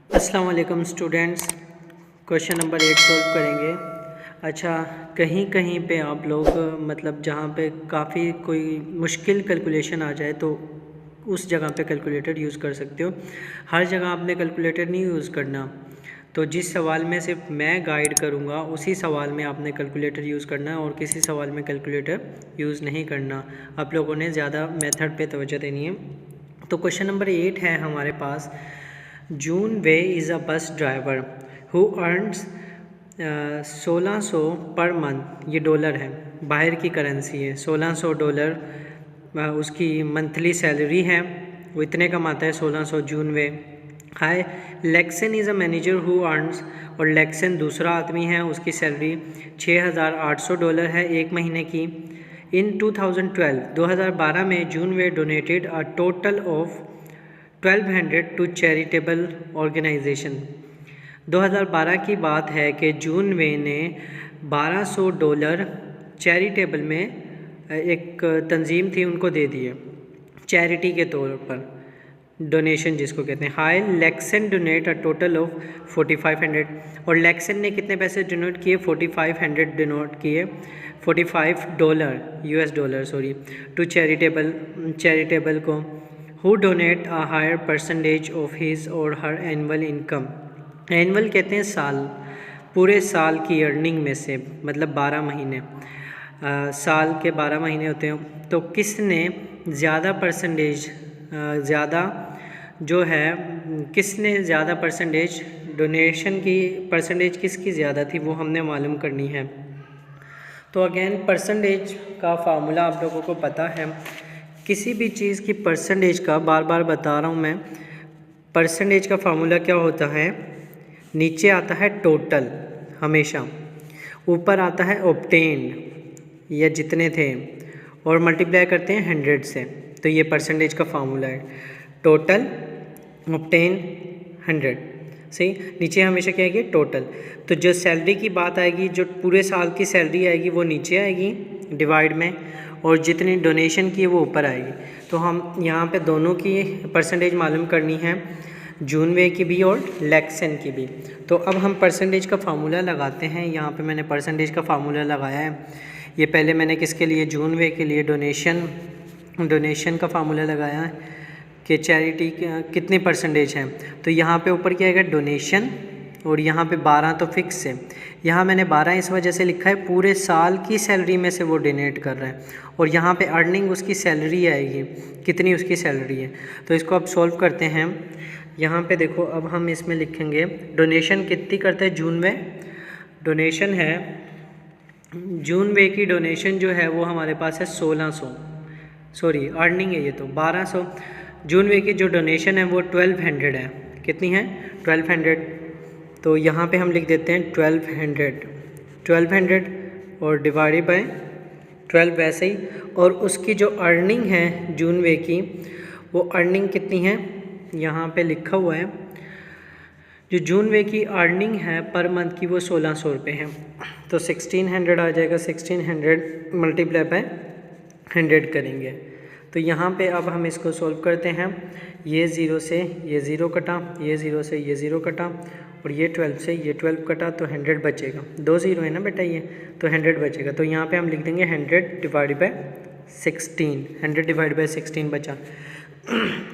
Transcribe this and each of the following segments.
अस्सलाम वालेकुम students. Question number 8 solve करेंगे। अच्छा, कहीं कहीं पे आप लोग मतलब जहाँ पे काफ़ी कोई मुश्किल कैलकुलेशन आ जाए तो उस जगह पे कैलकुलेटर यूज़ कर सकते हो। हर जगह आपने कैलकुलेटर नहीं यूज़ करना। तो जिस सवाल में सिर्फ मैं गाइड करूँगा उसी सवाल में आपने कैलकुलेटर यूज़ करना है और किसी सवाल में कैलकुलेटर यूज़ नहीं करना। आप लोगों ने ज़्यादा मेथड पे तवज्जो देनी है। तो क्वेश्चन नंबर 8 है हमारे पास। जून वे is a bus driver who earns 1600 per month. ये डॉलर है, बाहर की करेंसी है। $1600 उसकी मंथली सैलरी है, वो इतने कमाता है 1600 Jun Wei. Hi Lexon is a manager who earns, और लेक्सन दूसरा आदमी है, उसकी सैलरी $6800 है एक महीने की। इन 2012 में Jun Wei donated a total of 1200 to charitable organization. 2012 की बात है कि जून वे ने $1200 चैरिटेबल में एक तंजीम थी उनको दे दिए, चैरिटी के तौर पर, डोनेशन जिसको कहते हैं। High Luxon donate a total of 4500, और लेक्सन ने कितने पैसे डोनेट किए? 4500 डोनेट किए, $45 US dollar sorry, to charitable को। Who donate a higher percentage of his or her annual income. Annual कहते हैं साल, पूरे साल की अर्निंग में से, मतलब 12 महीने, साल के 12 महीने होते हैं। तो किसने ज़्यादा परसेंटेज, ज़्यादा जो है, किसने ज़्यादा परसेंटेज, डोनेशन की परसेंटेज किसकी ज़्यादा थी वो हमने मालूम करनी है। तो अगेन परसेंटेज का फार्मूला आप लोगों को पता है। किसी भी चीज़ की परसेंटेज का, बार बार बता रहा हूँ मैं, परसेंटेज का फार्मूला क्या होता है? नीचे आता है टोटल हमेशा, ऊपर आता है ऑब्टेन्ड या जितने थे, और मल्टीप्लाई करते हैं 100 से। तो ये परसेंटेज का फार्मूला है, टोटल ऑब्टेन 100। सही, नीचे हमेशा क्या आएगी? टोटल। तो जो सैलरी की बात आएगी, जो पूरे साल की सैलरी आएगी वो नीचे आएगी डिवाइड में, और जितनी डोनेशन की है वो ऊपर आएगी। तो हम यहाँ पे दोनों की परसेंटेज मालूम करनी है, जून वे की भी और लेक्सन की भी। तो अब हम परसेंटेज का फार्मूला लगाते हैं। यहाँ पे मैंने परसेंटेज का फार्मूला लगाया है। ये पहले मैंने किसके लिए? जून वे के लिए डोनेशन का फार्मूला लगाया है कि चैरिटी कितने परसेंटेज है। तो यहाँ पे ऊपर क्या आएगा? डोनेशन, और यहाँ पे 12 तो फिक्स है। यहाँ मैंने 12 इस वजह से लिखा है, पूरे साल की सैलरी में से वो डोनेट कर रहा है, और यहाँ पे अर्निंग उसकी सैलरी आएगी, कितनी उसकी सैलरी है। तो इसको अब सॉल्व करते हैं। यहाँ पे देखो, अब हम इसमें लिखेंगे डोनेशन कितनी करते हैं जून में। डोनेशन है, जून वे की डोनेशन जो है वो हमारे पास है 1600, सॉरी अर्निंग है ये तो 1200। जून वे की जो डोनेशन है वो 1200 है। कितनी है? 1200। तो यहाँ पे हम लिख देते हैं 1200 और डिवाइडेड बाय 12 वैसे ही। और उसकी जो अर्निंग है जून वे की, वो अर्निंग कितनी है यहाँ पे लिखा हुआ है। जो जून वे की अर्निंग है पर मंथ की वो 1600 रुपये है। तो 1600 आ जाएगा, 1600 मल्टीप्लाई बाय 100 करेंगे। तो यहाँ पे अब हम इसको सॉल्व करते हैं। ये 0 से ये 0 कटा, ये 0 से ये 0 कटा, और ये 12 से ये 12 कटा, तो 100 बचेगा। 2 0 है ना बेटा ये, तो 100 बचेगा। तो यहाँ पे हम लिख देंगे 100 डिवाइड बाय 16, 100 डिवाइड बाय 16 बचा।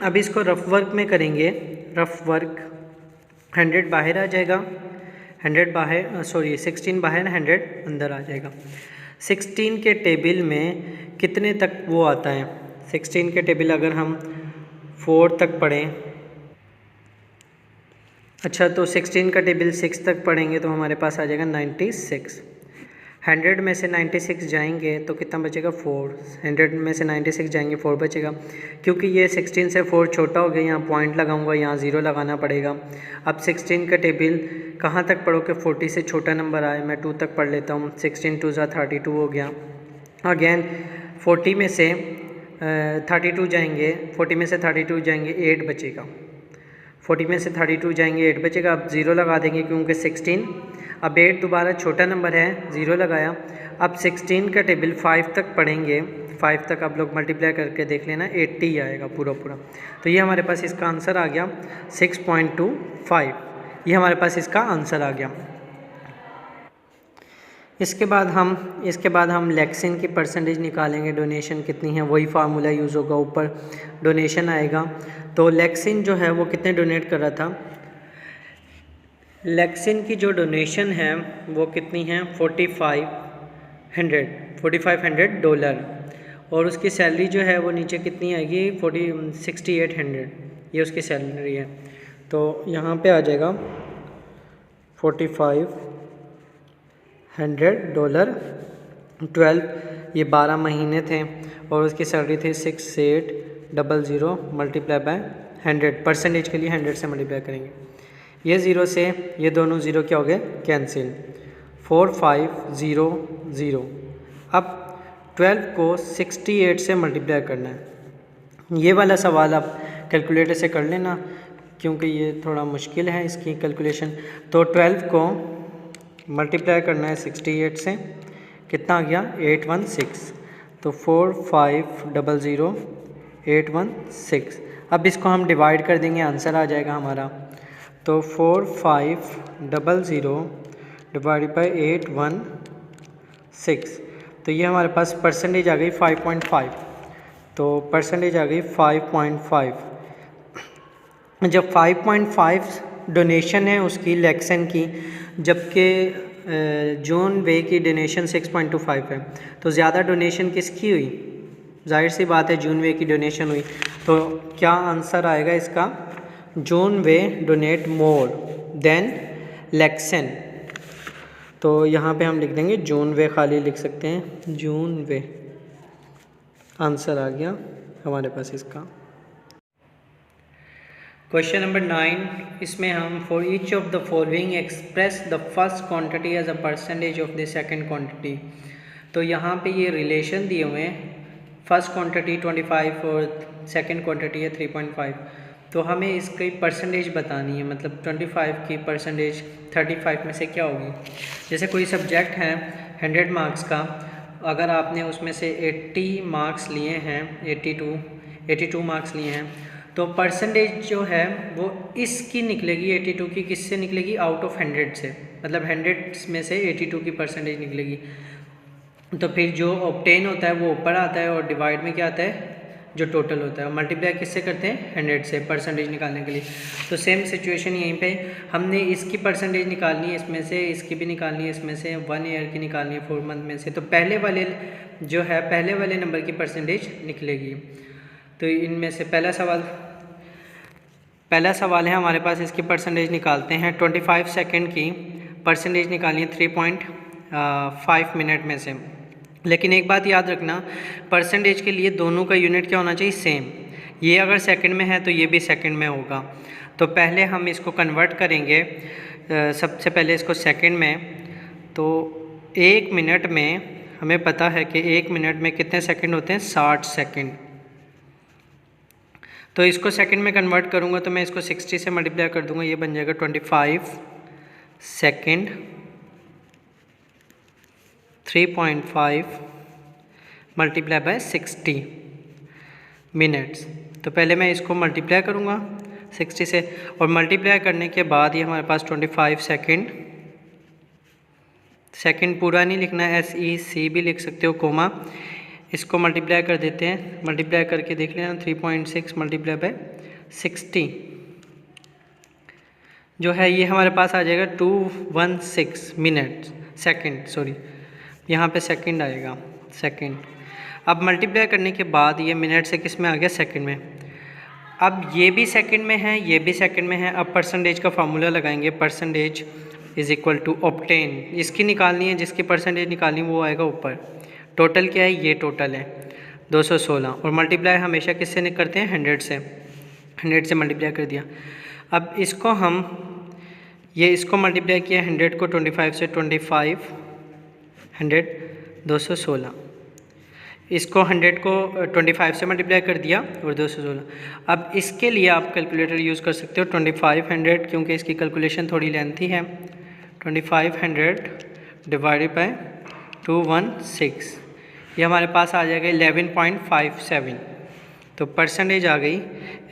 अब इसको रफ वर्क में करेंगे। रफ वर्क 100 बाहर आ जाएगा, 100 बाहर, सॉरी 16 बाहर, 100 अंदर आ जाएगा। 16 के टेबल में कितने तक वो आता है? 16 के टेबल अगर हम 4 तक पढ़ें, अच्छा तो 16 का टेबल 6 तक पढ़ेंगे तो हमारे पास आ जाएगा 96। 100 में से 96 जाएंगे तो कितना बचेगा? 4। 100 में से 96 जाएंगे, 4 बचेगा। क्योंकि ये 16 से 4 छोटा हो गया, यहाँ पॉइंट लगाऊंगा, यहाँ 0 लगाना पड़ेगा। अब 16 का टेबल कहाँ तक पढ़ो कि 40 से छोटा नंबर आए? मैं 2 तक पढ़ लेता हूँ। 16 2 32 हो गया। अगेन 40 में से 32 जाएंगे, 40 में से 32 जाएंगे, 8 बचेगा। 40 में से 32 जाएंगे, 8 बचेगा। अब 0 लगा देंगे क्योंकि 16 अब 8 दोबारा छोटा नंबर है, 0 लगाया। अब 16 का टेबल 5 तक पढ़ेंगे, 5 तक आप लोग मल्टीप्लाई करके देख लेना, 80 आएगा पूरा। तो ये हमारे पास इसका आंसर आ गया 6.25। ये हमारे पास इसका आंसर आ गया। इसके बाद हम लेक्सिन की परसेंटेज निकालेंगे, डोनेशन कितनी है, वही फार्मूला यूज़ होगा, ऊपर डोनेशन आएगा। तो लेक्सिन जो है वो कितने डोनेट कर रहा था, लेक्सिन की जो डोनेशन है वो कितनी है, $4,500 और उसकी सैलरी जो है वो नीचे कितनी आएगी, 6,800, ये उसकी सैलरी है। तो यहाँ पे आ जाएगा $4,500, 12, ये 12 महीने थे और उसकी सैलरी थी 6,800 मल्टीप्लाई बाय 100। परसेंटेज के लिए 100 से मल्टीप्लाई करेंगे, ये 0 से ये दोनों 0 क्या हो गए, कैंसिल, 4,500। अब 12 को 68 से मल्टीप्लाई करना है। ये वाला सवाल आप कैलकुलेटर से कर लेना क्योंकि ये थोड़ा मुश्किल है इसकी कैलकुलेशन। तो 12 को मल्टीप्लाई करना है 68 से, कितना आ गया, 816। तो 4,500 816। अब इसको हम डिवाइड कर देंगे, आंसर आ जाएगा हमारा। तो 4,500 डिवाइड बाई 816, तो ये हमारे पास परसेंटेज आ गई 5.5। तो परसेंटेज आ गई 5.5। जब 5.5 डोनेशन है उसकी लेक्सन की, जबकि जॉन वे की डोनेशन 6.25 है, तो ज़्यादा डोनेशन किसकी हुई, जाहिर सी बात है जॉन वे की डोनेशन हुई। तो क्या आंसर आएगा इसका, जॉन वे डोनेट मोर देन लेक्सन। तो यहाँ पे हम लिख देंगे जॉन वे, खाली लिख सकते हैं जॉन वे, आंसर आ गया हमारे पास इसका। क्वेश्चन नंबर 9, इसमें हम for each of the following express the first quantity as a percentage of the second quantity. तो यहाँ पे ये रिलेशन दिए हुए हैं, फर्स्ट क्वांटिटी 25 और सेकंड क्वांटिटी है 3.5। तो हमें इसकी परसेंटेज बतानी है, मतलब 25 की परसेंटेज 35 में से क्या होगी। जैसे कोई सब्जेक्ट है 100 मार्क्स का, अगर आपने उसमें से 80 मार्क्स लिए हैं, 82 मार्क्स लिए हैं, तो परसेंटेज जो है वो इसकी निकलेगी, 82 की किससे निकलेगी, आउट ऑफ 100 से, मतलब 100 में से 82 की परसेंटेज निकलेगी। तो फिर जो ऑब्टेन होता है वो ऊपर आता है और डिवाइड में क्या आता है, जो टोटल होता है, मल्टीप्लाई किससे करते हैं, 100 से, परसेंटेज निकालने के लिए। तो सेम सिचुएशन यहीं पे, हमने इसकी परसेंटेज निकालनी है इसमें से, इसकी भी निकालनी है इसमें से, 1 ईयर की निकालनी है 4 मंथ में से। तो पहले वाले जो है, पहले वाले नंबर की परसेंटेज निकलेगी। तो इनमें से पहला सवाल है हमारे पास, इसकी परसेंटेज निकालते हैं। 25 सेकंड की परसेंटेज निकालनी है 3.5 मिनट में से। लेकिन एक बात याद रखना, परसेंटेज के लिए दोनों का यूनिट क्या होना चाहिए, सेम। ये अगर सेकंड में है तो ये भी सेकंड में होगा। तो पहले हम इसको कन्वर्ट करेंगे, सबसे पहले इसको सेकंड में। तो 1 मिनट में हमें पता है कि 1 मिनट में कितने सेकंड होते हैं, 60 सेकंड। तो इसको सेकंड में कन्वर्ट करूँगा तो मैं इसको 60 से मल्टीप्लाई कर दूँगा, ये बन जाएगा 25 सेकंड 3.5 मल्टीप्लाई बाय 60 मिनट्स। तो पहले मैं इसको मल्टीप्लाई करूँगा 60 से, और मल्टीप्लाई करने के बाद ये हमारे पास 25 सेकंड पूरा नहीं लिखना, SEC भी लिख सकते हो, कोमा, इसको मल्टीप्लाई कर देते हैं। मल्टीप्लाई करके देख लेना, 3.6 मल्टीप्लाई बाय 60 जो है ये हमारे पास आ जाएगा 216 मिनट सेकंड, सॉरी यहाँ पे सेकंड आएगा, सेकंड। अब मल्टीप्लाई करने के बाद ये मिनट से किस में आ गया, सेकंड में। अब ये भी सेकंड में है, ये भी सेकंड में है। अब परसेंटेज का फार्मूला लगाएंगे, percentage is equal to obtain, इसकी निकालनी है, जिसकी परसेंटेज निकालनी वो आएगा ऊपर। टोटल क्या है, ये टोटल है 216, और मल्टीप्लाई हमेशा किससे करते हैं, 100 से। 100 से मल्टीप्लाई कर दिया। अब इसको हम इसको मल्टीप्लाई किया 100 को 25 से, 25 100 216, इसको 100 को 25 से मल्टीप्लाई कर दिया और 216। अब इसके लिए आप कैलकुलेटर यूज़ कर सकते हो, 2500, क्योंकि इसकी कैलकुलेशन थोड़ी लेंथी है, 2500 डिवाइडेड बाय 216, ये हमारे पास आ जाएगा 11.57। तो परसेंटेज आ गई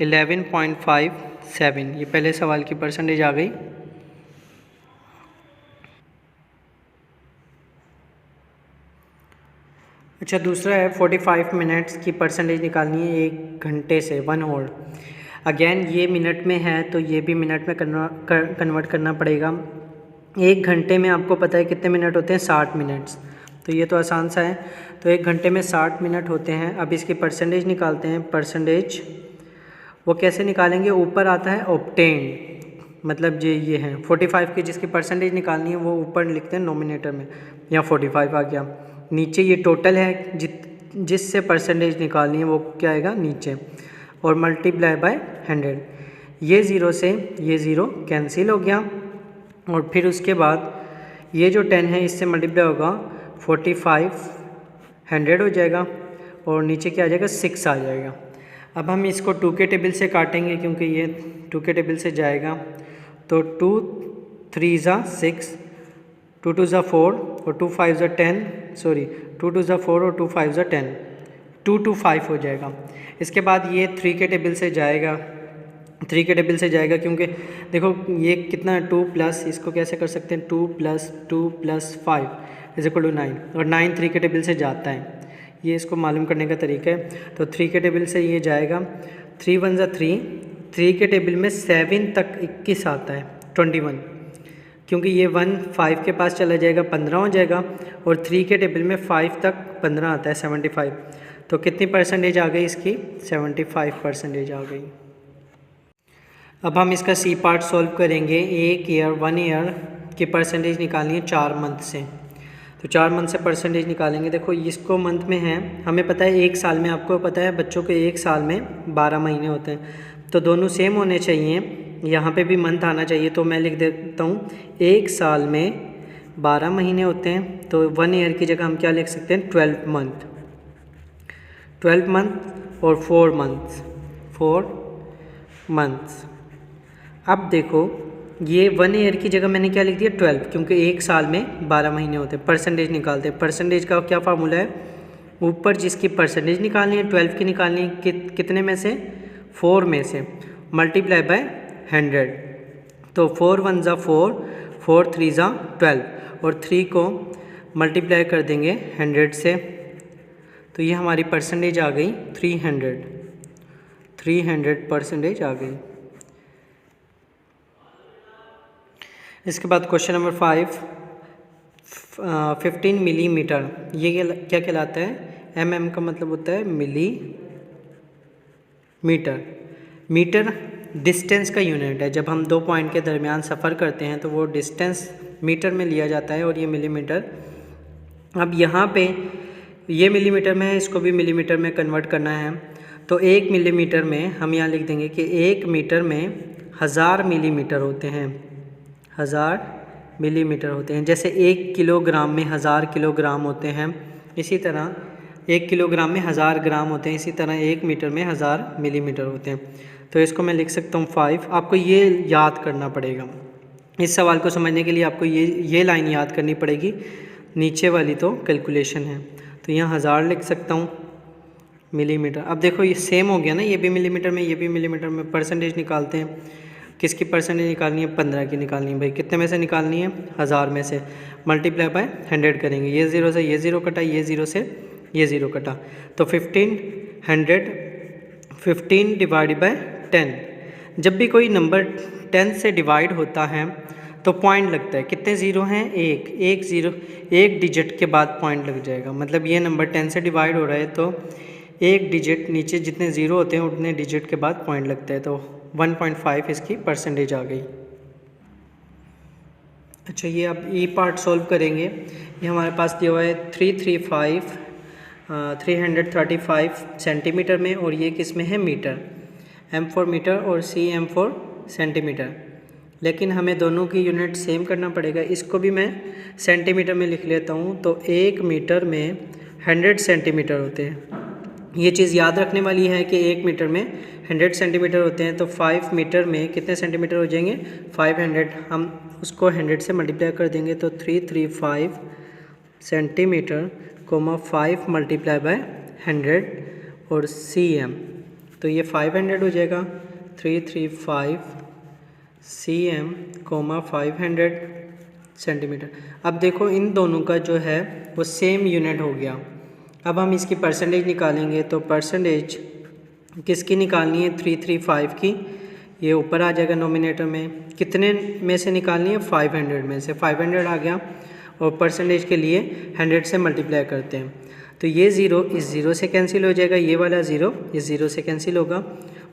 11.57। ये पहले सवाल की परसेंटेज आ गई। अच्छा, दूसरा है 45 मिनट्स की परसेंटेज निकालनी है 1 घंटे से, 1 आवर। अगेन ये मिनट में है तो ये भी मिनट में कन्वर्ट करना पड़ेगा। 1 घंटे में आपको पता है कितने मिनट होते हैं, 60 मिनट्स। तो ये तो आसान सा है। तो 1 घंटे में 60 मिनट होते हैं। अब इसकी परसेंटेज निकालते हैं। परसेंटेज वो कैसे निकालेंगे, ऊपर आता है ऑब्टेन्ड, मतलब ये है 45 की जिसकी परसेंटेज निकालनी है वो ऊपर लिखते हैं नोमिनेटर में, या 45 आ गया। नीचे ये टोटल है जिससे परसेंटेज निकालनी है वो क्या आएगा नीचे, और मल्टीप्लाई बाय 100। ये 0 से ये 0 कैंसिल हो गया, और फिर उसके बाद ये जो 10 है इससे मल्टीप्लाई होगा 45 100 हो जाएगा, और नीचे क्या आ जाएगा 6 आ जाएगा। अब हम इसको 2 के टेबल से काटेंगे क्योंकि ये 2 के टेबल से जाएगा। तो 2 3 ज़ा 6, 2 2 ज़ा 4 और 2 5 ज़ा 10, सॉरी 2 2 ज़ा 4 और 2 5 ज़ा 10, 2 2 5 हो जाएगा। इसके बाद ये 3 के टेबल से जाएगा, 3 के टेबल से जाएगा क्योंकि देखो ये कितना है 2 प्लस, इसको कैसे कर सकते हैं 2 + 5 = 9, और 9 3 के टेबल से जाता है। ये इसको मालूम करने का तरीका है। तो 3 के टेबल से ये जाएगा, 3 1 ज़ा 3, 3 के टेबल में 7 तक 21 आता है 21, क्योंकि ये 1 5 के पास चला जाएगा 15 हो जाएगा, और 3 के टेबल में 5 तक 15 आता है 75। तो कितनी परसेंटेज आ गई इसकी, 75% आ गई। अब हम इसका सी पार्ट सॉल्व करेंगे। 1 ईयर की परसेंटेज निकालनी है 4 मंथ से। तो 4 मंथ से परसेंटेज निकालेंगे। देखो इसको मंथ में है, हमें पता है 1 साल में, आपको पता है बच्चों के 1 साल में 12 महीने होते हैं, तो दोनों सेम होने चाहिए। यहाँ पे भी मंथ आना चाहिए, तो मैं लिख देता हूँ 1 साल में 12 महीने होते हैं। तो 1 ईयर की जगह हम क्या लिख सकते हैं 12 मंथ, 12 मंथ और 4 मंथ्स। अब देखो ये 1 ईयर की जगह मैंने क्या लिख दिया 12, क्योंकि 1 साल में 12 महीने होते हैं। परसेंटेज निकालते हैं। परसेंटेज का क्या फार्मूला है, ऊपर जिसकी परसेंटेज निकालनी है 12 की निकालनी है, कितने में से 4 में से, मल्टीप्लाई बाय 100। तो 4 1 ज़ा 4, 4 3 ज़ा 12, और 3 को मल्टीप्लाई कर देंगे 100 से। तो ये हमारी परसेंटेज आ गई 300 परसेंटेज आ गई। इसके बाद क्वेश्चन नंबर 5, 15 मिलीमीटर, ये क्या कहलाता है, mm का मतलब होता है मिलीमीटर। मीटर डिस्टेंस का यूनिट है। जब हम 2 पॉइंट के दरमियान सफ़र करते हैं तो वो डिस्टेंस मीटर में लिया जाता है, और ये मिलीमीटर। अब यहाँ पे ये मिलीमीटर में है, इसको भी मिलीमीटर में कन्वर्ट करना है। तो 1 मिलीमीटर में हम यहाँ लिख देंगे कि 1 मीटर में 1000 मिलीमीटर होते हैं, 1000 मिलीमीटर होते हैं। जैसे 1 किलोग्राम में 1000 किलोग्राम होते हैं, इसी तरह 1 किलोग्राम में 1000 ग्राम होते हैं, इसी तरह 1 मीटर में 1000 मिलीमीटर होते हैं। तो इसको मैं लिख सकता हूँ 5। आपको ये याद करना पड़ेगा, इस सवाल को समझने के लिए आपको ये लाइन याद करनी पड़ेगी। नीचे वाली तो कैलकुलेशन है, तो यहाँ 1000 लिख सकता हूँ मिलीमीटर। अब देखो ये सेम हो गया ना, ये भी मिलीमीटर में, ये भी मिलीमीटर में। परसेंटेज निकालते हैं। किसकी परसेंटेज निकालनी है, 15 की निकालनी है भाई। कितने में से निकालनी है, 1000 में से, मल्टीप्लाई बाय 100 करेंगे। ये 0 से ये 0 कटा, ये 0 से ये 0 कटा, तो 15 डिवाइड बाय 10। जब भी कोई नंबर 10 से डिवाइड होता है तो पॉइंट लगता है। कितने ज़ीरो हैं, एक ज़ीरो, एक डिजिट के बाद पॉइंट लग जाएगा। मतलब ये नंबर 10 से डिवाइड हो रहा है तो एक डिजिट नीचे जितने ज़ीरो होते हैं उतने डिजिट के बाद पॉइंट लगता है। तो 1.5 इसकी परसेंटेज आ गई। अच्छा, ये अब ई पार्ट सॉल्व करेंगे। ये हमारे पास दिया हुआ है 335 सेंटीमीटर में, और ये किस में है, मीटर। M फॉर मीटर और CM फॉर सेंटीमीटर। लेकिन हमें दोनों की यूनिट सेम करना पड़ेगा। इसको भी मैं सेंटीमीटर में लिख लेता हूँ। तो 1 मीटर में 100 सेंटीमीटर होते हैं। ये चीज़ याद रखने वाली है कि 1 मीटर में 100 सेंटीमीटर होते हैं, तो 5 मीटर में कितने सेंटीमीटर हो जाएंगे 500। हम उसको 100 से मल्टीप्लाई कर देंगे तो 335 सेंटीमीटर, 5 मल्टीप्लाई बाय 100 और cm, तो ये 500 हो जाएगा। 335 cm, 500 सेंटीमीटर। अब देखो इन दोनों का जो है वो सेम यूनिट हो गया। अब हम इसकी परसेंटेज निकालेंगे, तो परसेंटेज किसकी निकालनी है 335 की, ये ऊपर आ जाएगा नोमिनेटर में। कितने में से निकालनी है 500 में से, 500 आ गया और परसेंटेज के लिए 100 से मल्टीप्लाई करते हैं, तो ये 0 इस 0 से कैंसिल हो जाएगा, ये वाला 0 इस 0 से कैंसिल होगा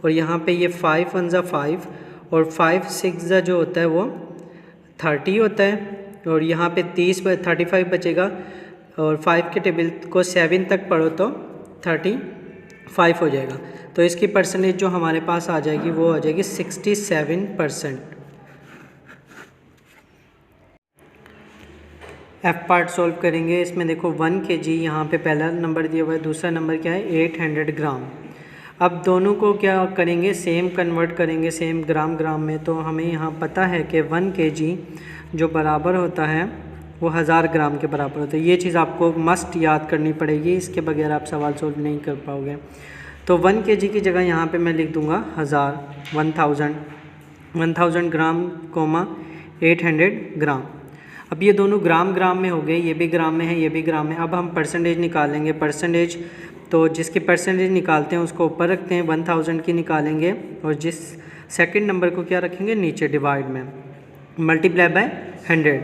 और यहाँ पे ये 5 1 5 और 5 6 जो होता है वो 30 होता है और यहाँ पे 35 बचेगा और 5 के टेबल को 7 तक पढ़ो तो 35 हो जाएगा। तो इसकी परसेंटेज जो हमारे पास आ जाएगी वो आ जाएगी 67%। एफ पार्ट सॉल्व करेंगे। इसमें देखो 1 kg यहाँ पे पहला नंबर दिया हुआ है, दूसरा नंबर क्या है 800 ग्राम। अब दोनों को क्या करेंगे सेम कन्वर्ट करेंगे सेम ग्राम में। तो हमें यहाँ पता है कि 1 kg जो बराबर होता है वो 1000 ग्राम के बराबर होता है। ये चीज़ आपको मस्ट याद करनी पड़ेगी, इसके बगैर आप सवाल सॉल्व नहीं कर पाओगे। तो 1 kg की जगह यहाँ पे मैं लिख दूँगा 1000 ग्राम, 800 ग्राम। अब ये दोनों ग्राम में हो गए, ये भी ग्राम में है, ये भी ग्राम में। अब हम परसेंटेज निकालेंगे। परसेंटेज तो जिसकी परसेंटेज निकालते हैं उसको ऊपर रखते हैं, 1000 की निकालेंगे और जिस सेकंड नंबर को क्या रखेंगे नीचे डिवाइड में, मल्टीप्लाई बाय 100।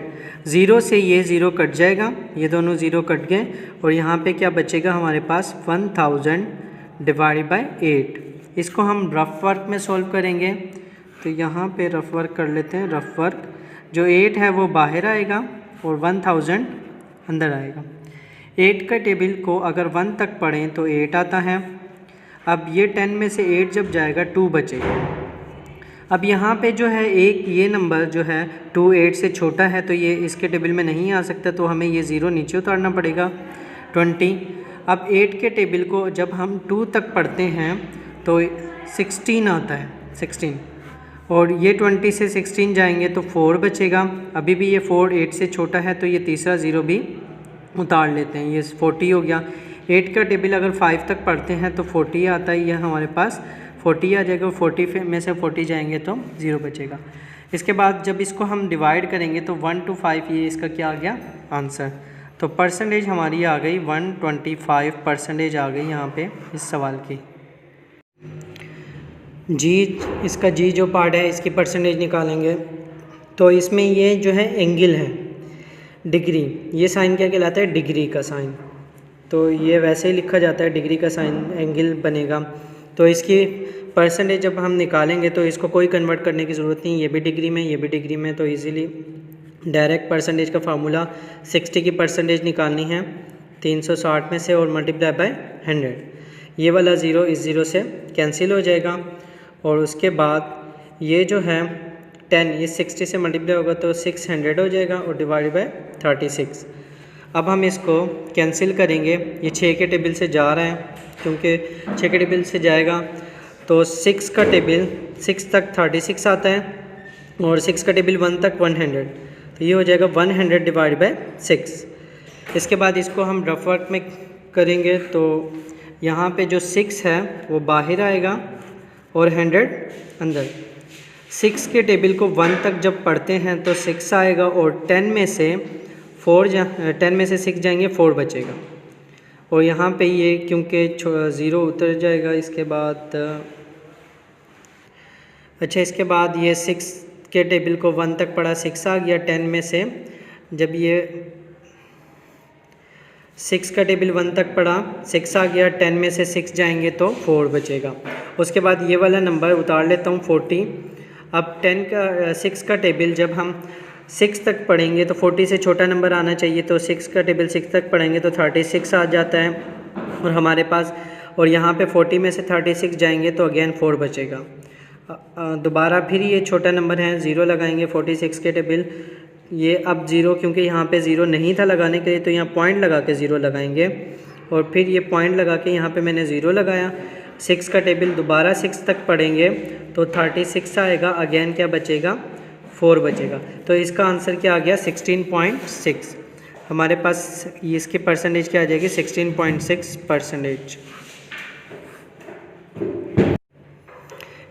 0 से ये 0 कट जाएगा, ये दोनों 0 कट गए और यहाँ पे क्या बचेगा हमारे पास 1000 डिवाइड बाय 8। इसको हम रफ वर्क में सॉल्व करेंगे, तो यहाँ पे रफ वर्क कर लेते हैं। रफ वर्क जो 8 है वो बाहर आएगा और 1000 अंदर आएगा। 8 का टेबल को अगर 1 तक पढ़ें तो 8 आता है। अब ये 10 में से 8 जब जाएगा 2 बचेगा। अब यहाँ पे जो है एक ये नंबर जो है 2 8 से छोटा है तो ये इसके टेबल में नहीं आ सकता, तो हमें ये 0 नीचे उतारना पड़ेगा 20। अब 8 के टेबल को जब हम 2 तक पढ़ते हैं तो 16 आता है, 16 और ये 20 से 16 जाएंगे तो 4 बचेगा। अभी भी ये 4 8 से छोटा है तो ये तीसरा 0 भी उतार लेते हैं, ये 40 हो गया। 8 का टेबल अगर 5 तक पढ़ते हैं तो 40 आता है, ये हमारे पास 40 आ जाएगा। 40 में से 40 जाएंगे तो 0 बचेगा। इसके बाद जब इसको हम डिवाइड करेंगे तो 1 to 5 ये इसका क्या आ गया आंसर। तो परसेंटेज हमारी आ गई 125% आ गई यहाँ पे इस सवाल की। जी इसका जी जो पार्ट है इसकी परसेंटेज निकालेंगे, तो इसमें ये जो है एंगल है डिग्री, ये साइन क्या कहलाता है डिग्री का साइन, तो ये वैसे ही लिखा जाता है डिग्री का साइन एंगल बनेगा। तो इसकी परसेंटेज जब हम निकालेंगे तो इसको कोई कन्वर्ट करने की ज़रूरत नहीं, ये भी डिग्री में ये भी डिग्री में, तो इजीली डायरेक्ट परसेंटेज का फार्मूला 60 की परसेंटेज निकालनी है 360 में से और मल्टीप्लाई बाय 100। ये वाला 0 इस 0 से कैंसिल हो जाएगा और उसके बाद ये जो है 10 ये 60 से मल्टीप्लाई होगा तो 600 हो जाएगा और डिवाइड बाय 36। अब हम इसको कैंसिल करेंगे, ये 6 के टेबल से जा रहा है क्योंकि 6 के टेबल से जाएगा तो 6 का टेबल 6 तक 36 आता है और 6 का टेबल 1 तक 100, तो ये हो जाएगा 100 डिवाइड बाय 6। इसके बाद इसको हम रफ वर्क में करेंगे तो यहाँ पे जो 6 है वो बाहर आएगा और 100 अंदर। 6 के टेबल को 1 तक जब पढ़ते हैं तो 6 आएगा और 10 में से 6 जाएंगे 4 बचेगा और यहाँ पे ये क्योंकि 0 उतर जाएगा। इसके बाद अच्छा इसके बाद ये 6 के टेबल को 1 तक पढ़ा 6 आ गया, 10 में से जब ये 6 का टेबल 1 तक पढ़ा 6 आ गया, 10 में से 6 जाएंगे तो 4 बचेगा। उसके बाद ये वाला नंबर उतार लेता हूँ 40। अब 6 का टेबल जब हम 6 तक पढ़ेंगे तो 40 से छोटा नंबर आना चाहिए, तो 6 का टेबल 6 तक पढ़ेंगे तो 36 आ जाता है और हमारे पास, और यहाँ पे 40 में से 36 जाएंगे तो अगेन 4 बचेगा। दोबारा फिर ये छोटा नंबर है 0 लगाएंगे 46 के टेबल, ये अब 0 क्योंकि यहाँ पे 0 नहीं था लगाने के लिए तो यहाँ पॉइंट लगा के 0 लगाएंगे और फिर ये पॉइंट लगा के यहाँ पे मैंने 0 लगाया। 6 का टेबल दोबारा 6 तक पढ़ेंगे तो 36 आएगा, अगेन क्या बचेगा 4 बचेगा। तो इसका आंसर क्या आ गया 16.6। हमारे पास इसकी परसेंटेज क्या आ जाएगी 16.6%।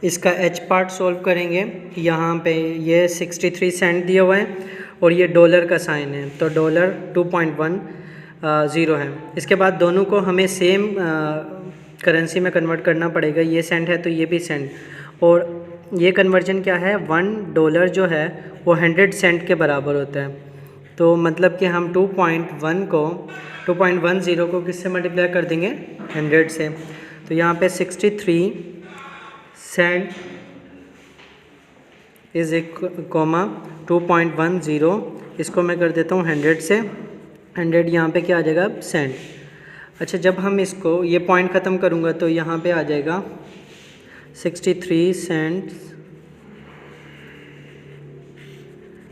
इसका एच पार्ट सॉल्व करेंगे। यहाँ पे ये 63 सेंट दिया हुआ है और ये डॉलर का साइन है, तो डॉलर 2.10 है। इसके बाद दोनों को हमें सेम करेंसी में कन्वर्ट करना पड़ेगा। ये सेंट है तो ये भी सेंट, और ये कन्वर्जन क्या है, $1 जो है वो 100 सेंट के बराबर होता है। तो मतलब कि हम 2.10 को किससे मल्टीप्लाई कर देंगे 100 से। तो यहाँ पे 63 सेंट इज कॉमा 2.10, इसको मैं कर देता हूँ 100 से। 100 यहाँ पे क्या आ जाएगा सेंट। अच्छा, जब हम इसको ये पॉइंट ख़त्म करूँगा तो यहाँ पे आ जाएगा 63 सेंट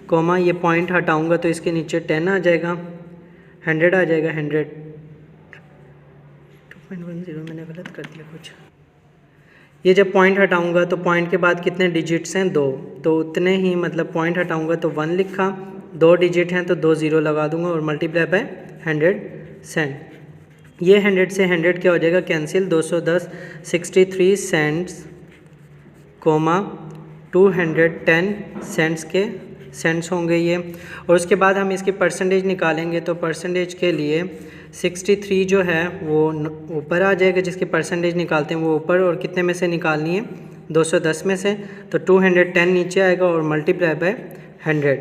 कॉमा, ये पॉइंट हटाऊँगा तो इसके नीचे 10 आ जाएगा, 100 आ जाएगा। 100 2.10 मैंने गलत कर दिया कुछ। ये जब पॉइंट हटाऊंगा तो पॉइंट के बाद कितने डिजिट्स हैं 2, तो उतने ही मतलब पॉइंट हटाऊंगा तो 1 लिखा, 2 डिजिट हैं तो 2 ज़ीरो लगा दूंगा और मल्टीप्लाई बाय 100 सेंट। ये 100 से 100 क्या हो जाएगा कैंसिल, 210 63 सेंट्स कोमा 210 सेंट्स के सेंट्स होंगे ये। और उसके बाद हम इसकी परसेंटेज निकालेंगे तो परसेंटेज के लिए 63 जो है वो ऊपर आ जाएगा, जिसकी परसेंटेज निकालते हैं वो ऊपर, और कितने में से निकालनी है 210 में से, तो 210 नीचे आएगा और मल्टीप्लाई बाय 100।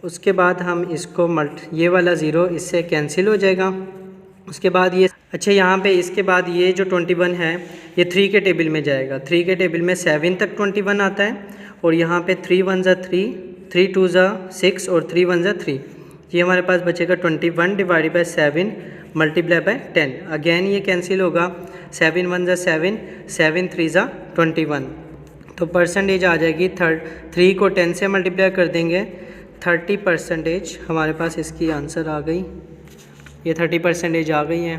उसके बाद हम इसको ये वाला ज़ीरो इससे कैंसिल हो जाएगा। उसके बाद ये अच्छा, यहाँ पे इसके बाद ये जो 21 है ये 3 के टेबल में जाएगा। 3 के टेबल में 7 तक 21 आता है, और यहाँ पे 3 1 ज़ा 3, 3 2 ज़ा 6 और 3 1 ज़ा 3। ये हमारे पास बचेगा 21 divide by 7 multiply by 10। Again ये कैंसिल होगा, 7 1 ज़ा 7, 7 3 ज़ा 21। तो परसेंटेज आ जाएगी 3 को 10 से मल्टीप्लाई कर देंगे 30%। हमारे पास इसकी आंसर आ गई, ये 30% आ गई है।